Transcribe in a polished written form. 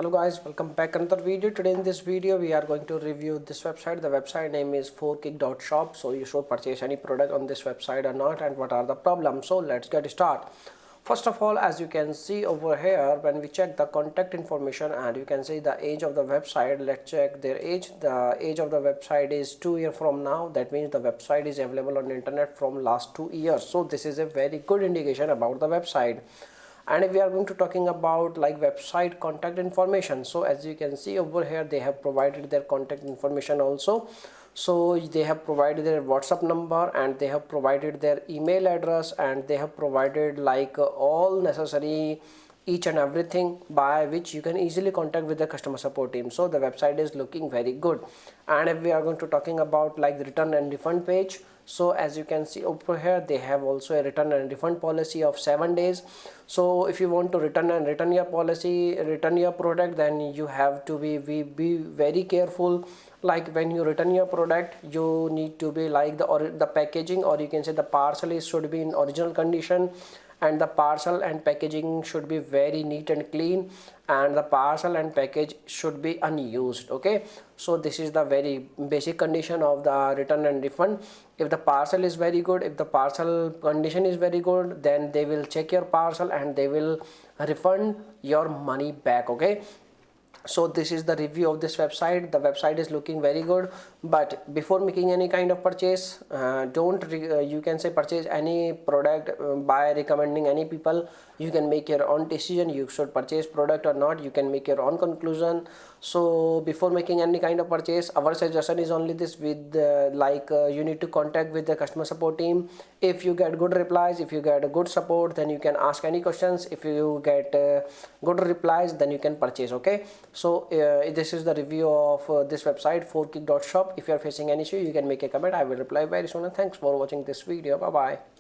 Hello guys, welcome back another video. Today in this video we are going to review this website. The website name is Forkick.shop. So you should purchase any product on this website or not, and what are the problems. So let's get started. First of all, as you can see over here, when we check the contact information and you can see the age of the website, let's check their age. The age of the website is 2 years from now. That means the website is available on the internet from last 2 years. So this is a very good indication about the website. And if we are going to talking about like website contact information, so as you can see over here, they have provided their contact information also. So they have provided their WhatsApp number, and they have provided their email address, and they have provided like all necessary each and everything by which you can easily contact with the customer support team. So the website is looking very good. And if we are going to talking about like the return and refund page, so as you can see over here, they have also a return and refund policy of 7 days. So if you want to return your policy, return your product, then you have to be very careful. Like when you return your product, you need to be like the packaging, or you can say the parcel should be in original condition, and the parcel and packaging should be very neat and clean, and the parcel and package should be unused. Okay, so this is the very basic condition of the return and refund. If the parcel is very good, if the parcel condition is very good, then they will check your parcel and they will refund your money back. Okay, so this is the review of this website. The website is looking very good, but before making any kind of purchase, don't you can say purchase any product by recommending any people. You can make your own decision. You should purchase product or not, you can make your own conclusion. So before making any kind of purchase, our suggestion is only this: with you need to contact with the customer support team. If you get good replies, if you get a good support, then you can ask any questions. If you get good replies, then you can purchase. Okay, so this is the review of this website Forkick.shop. If you are facing any issue, you can make a comment. I will reply very soon, and thanks for watching this video. Bye bye.